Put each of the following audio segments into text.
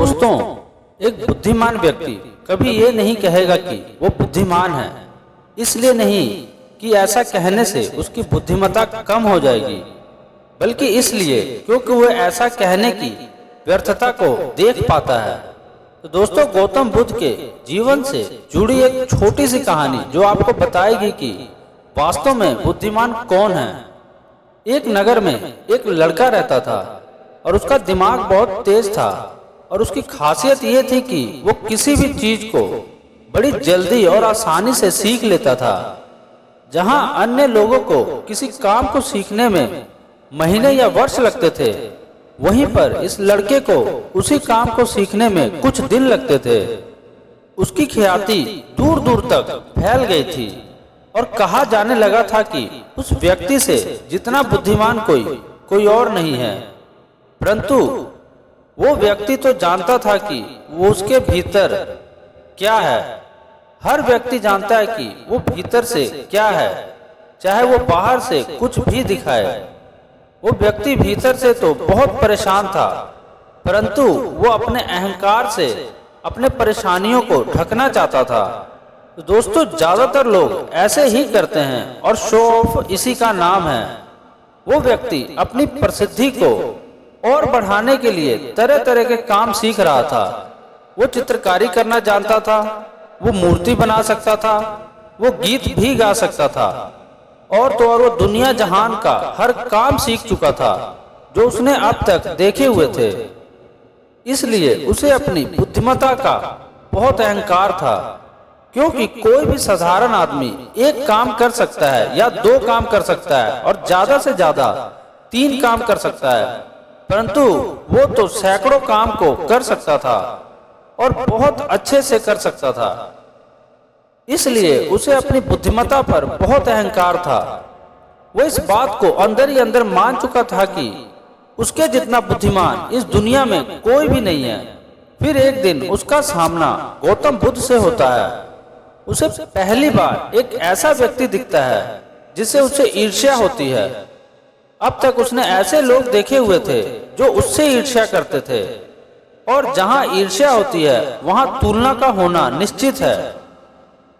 दोस्तों, एक बुद्धिमान व्यक्ति कभी ये नहीं कहेगा कि वो बुद्धिमान है। इसलिए नहीं कि ऐसा कहने से उसकी बुद्धिमत्ता कम हो जाएगी, बल्कि इसलिए क्योंकि वो ऐसा कहने की व्यर्थता को देख पाता है। तो दोस्तों, गौतम बुद्ध के जीवन से जुड़ी एक छोटी सी कहानी जो आपको बताएगी कि वास्तव में बुद्धिमान कौन है। एक नगर में एक लड़का रहता था और उसका दिमाग बहुत तेज था और उसकी खासियत ये थी कि वो किसी भी चीज को बड़ी जल्दी और आसानी से सीख लेता था। जहां अन्य लोगों को किसी काम को सीखने में महीने या वर्ष लगते थे, वहीं पर इस लड़के को उसी काम को सीखने में कुछ दिन लगते थे। उसकी ख्याति दूर दूर तक फैल गई थी और कहा जाने लगा था कि उस व्यक्ति से जितना बुद्धिमान कोई और नहीं है। परंतु वो व्यक्ति तो जानता था कि वो उसके भीतर क्या है। हर व्यक्ति जानता है कि वो भीतर से क्या है, चाहे वो बाहर से कुछ भी दिखाए। वो व्यक्ति भीतर से तो बहुत परेशान था, परंतु वो अपने अहंकार से अपने परेशानियों को ढकना चाहता था। तो दोस्तों, ज्यादातर लोग ऐसे ही करते हैं और शो ऑफ इसी का नाम है। वो व्यक्ति अपनी प्रसिद्धि को और बढ़ाने के लिए तरह तरह के काम सीख रहा था। वो चित्रकारी करना जानता था, वो मूर्ति बना सकता था, वो गीत भी गा सकता था और तो और वो दुनिया जहान का हर काम सीख चुका था जो उसने अब तक देखे हुए थे। इसलिए उसे अपनी बुद्धिमत्ता का बहुत अहंकार था, क्योंकि कोई भी साधारण आदमी एक काम कर सकता है या दो काम कर सकता है और ज्यादा से ज्यादा 3 काम कर सकता है, परंतु वो तो सैकड़ों काम को कर सकता था और बहुत अच्छे से कर सकता था। इसलिए उसे अपनी बुद्धिमत्ता पर बहुत अहंकार था। वो इस बात को अंदर ही अंदर मान चुका था कि उसके जितना बुद्धिमान इस दुनिया में कोई भी नहीं है। फिर एक दिन उसका सामना गौतम बुद्ध से होता है। उसे पहली बार एक ऐसा व्यक्ति दिखता है जिससे उसे ईर्ष्या होती है। अब तक उसने ऐसे लोग देखे हुए थे जो उससे ईर्ष्या करते थे, और जहां ईर्ष्या होती है वहां तुलना का होना निश्चित है।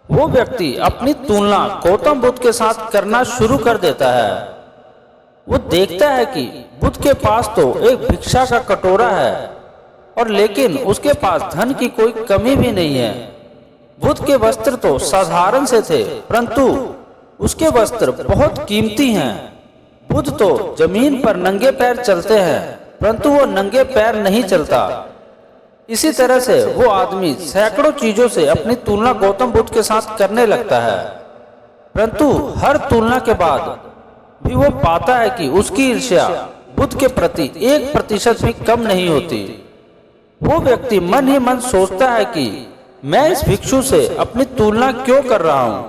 वो व्यक्ति अपनी तुलना गौतम बुद्ध के साथ करना शुरू कर देता है। वो देखता है कि बुद्ध के पास तो एक भिक्षा का कटोरा है, और लेकिन उसके पास धन की कोई कमी भी नहीं है। बुद्ध के वस्त्र तो साधारण से थे, परंतु उसके वस्त्र बहुत कीमती हैं। बुद्ध तो जमीन पर नंगे पैर चलते हैं, परंतु वो नंगे पैर नहीं चलता। इसी तरह से वो आदमी सैकड़ों चीजों से अपनी तुलना गौतम बुद्ध के साथ करने लगता है, परंतु हर तुलना के बाद भी वो पाता है कि उसकी ईर्ष्या बुद्ध के प्रति 1% भी कम नहीं होती। वो व्यक्ति मन ही मन सोचता है कि मैं इस भिक्षु से अपनी तुलना क्यों कर रहा हूं,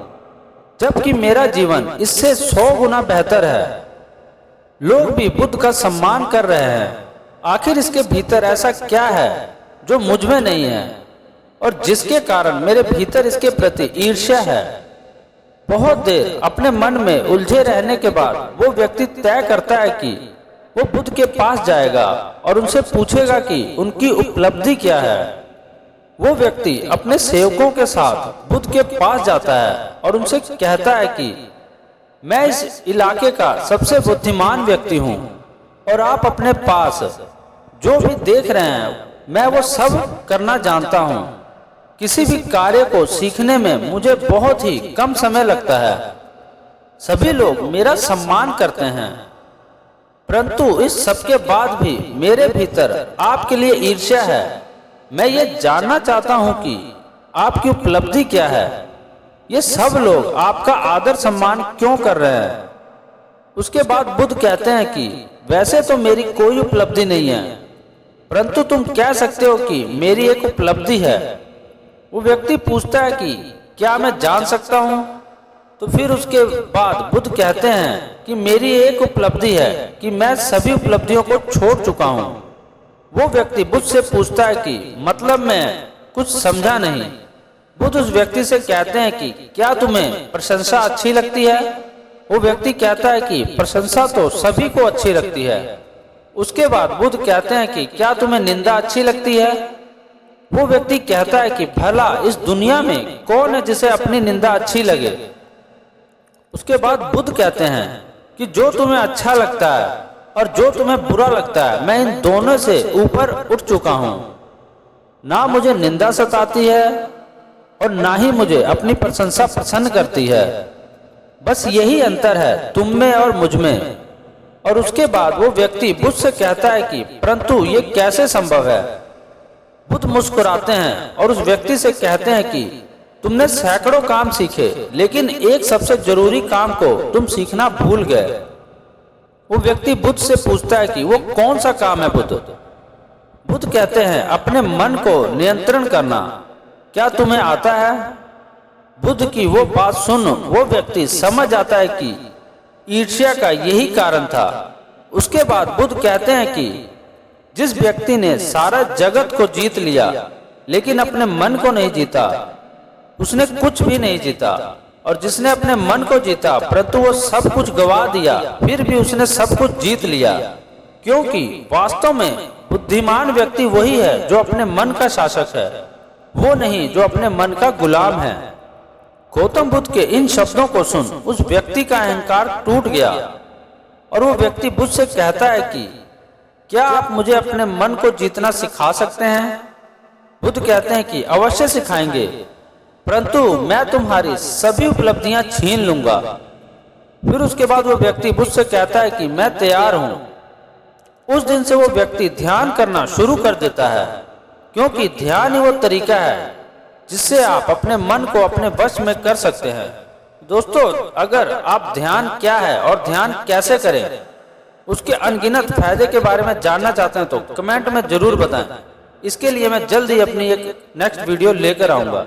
जबकि मेरा जीवन इससे 100 गुना बेहतर है। लोग भी बुद्ध का सम्मान कर रहे हैं। आखिर इसके भीतर ऐसा क्या है जो मुझ में नहीं है और जिसके कारण मेरे भीतर इसके प्रति ईर्ष्या है। बहुत देर अपने मन में उलझे रहने के बाद वो व्यक्ति तय करता है कि वो बुद्ध के पास जाएगा और उनसे पूछेगा कि उनकी उपलब्धि क्या है। वो व्यक्ति अपने सेवकों के साथ बुद्ध के पास जाता है और उनसे कहता है कि मैं इस इलाके का सबसे बुद्धिमान व्यक्ति हूँ और आप अपने पास जो भी देख रहे हैं मैं वो सब करना जानता हूँ। किसी भी कार्य को सीखने में मुझे बहुत ही कम समय लगता है। सभी लोग मेरा सम्मान करते हैं, परंतु इस सब के बाद भी मेरे भीतर आपके लिए ईर्ष्या है। मैं ये जानना चाहता हूँ कि आपकी उपलब्धि क्या है। ये सब लोग आपका आदर सम्मान क्यों कर रहे हैं। उसके बाद बुद्ध कहते हैं कि वैसे तो मेरी कोई उपलब्धि नहीं है, परंतु तुम कह सकते हो कि मेरी एक उपलब्धि है। वो व्यक्ति पूछता है कि क्या मैं जान सकता हूँ। तो फिर उसके बाद बुद्ध कहते हैं कि मेरी एक उपलब्धि है कि मैं सभी उपलब्धियों को छोड़ चुका हूँ। वो व्यक्ति बुद्ध से पूछता है कि मतलब मैं कुछ समझा नहीं। बुद्ध उस व्यक्ति से कहते हैं कि क्या तुम्हें प्रशंसा अच्छी लगती है। वो व्यक्ति कहता है कि प्रशंसा तो सभी को अच्छी लगती है। उसके बाद बुद्ध कहते हैं कि क्या तुम्हें निंदा अच्छी लगती है। वो व्यक्ति कहता है कि भला इस दुनिया में कौन है जिसे अपनी निंदा अच्छी लगे। उसके बाद बुद्ध कहते हैं कि जो तुम्हें अच्छा लगता है और जो तुम्हें बुरा लगता है, मैं इन दोनों से ऊपर उठ चुका हूं। ना मुझे निंदा सताती है और ना ही मुझे अपनी प्रशंसा प्रसन्न करती है। बस यही अंतर है तुम में और मुझ में। और उसके बाद वो व्यक्ति बुद्ध से कहता है कि परंतु ये कैसे संभव है। बुद्ध मुस्कुराते हैं और उस व्यक्ति से कहते हैं कि तुमने सैकड़ों काम सीखे, लेकिन एक सबसे जरूरी काम को तुम सीखना भूल गए। वो व्यक्ति बुद्ध से पूछता है कि वो कौन सा काम है बुद्ध। बुद्ध कहते हैं अपने मन को नियंत्रण करना। क्या तुम्हें आता है? बुद्ध की वो बात सुन वो व्यक्ति समझ आता है कि ईर्ष्या का यही कारण था। उसके बाद बुद्ध कहते हैं कि जिस व्यक्ति ने सारा जगत को जीत लिया लेकिन अपने मन को नहीं जीता, उसने कुछ भी नहीं जीता। और जिसने अपने मन को जीता परंतु वो सब कुछ गवा दिया, फिर भी उसने सब कुछ जीत लिया। क्योंकि वास्तव में बुद्धिमान व्यक्ति वही है जो अपने मन का शासक है, वो नहीं जो अपने मन का गुलाम है। गौतम बुद्ध के इन शब्दों को सुन उस व्यक्ति का अहंकार टूट गया और वो व्यक्ति बुद्ध से कहता है कि क्या आप मुझे अपने मन को जीतना सिखा सकते हैं? बुद्ध कहते हैं कि अवश्य सिखाएंगे, परंतु मैं तुम्हारी सभी उपलब्धियां छीन लूंगा। फिर उसके बाद वो व्यक्ति बुद्ध से कहता है कि मैं तैयार हूं। उस दिन से वो व्यक्ति ध्यान करना शुरू कर देता है, क्योंकि ध्यान ही वो तरीका है जिससे आप अपने मन को अपने वश में कर सकते हैं। दोस्तों, अगर आप ध्यान क्या है और ध्यान कैसे करें उसके अनगिनत फायदे के बारे में जानना चाहते हैं तो कमेंट में जरूर बताएं। इसके लिए मैं जल्द ही अपनी एक नेक्स्ट वीडियो लेकर आऊंगा।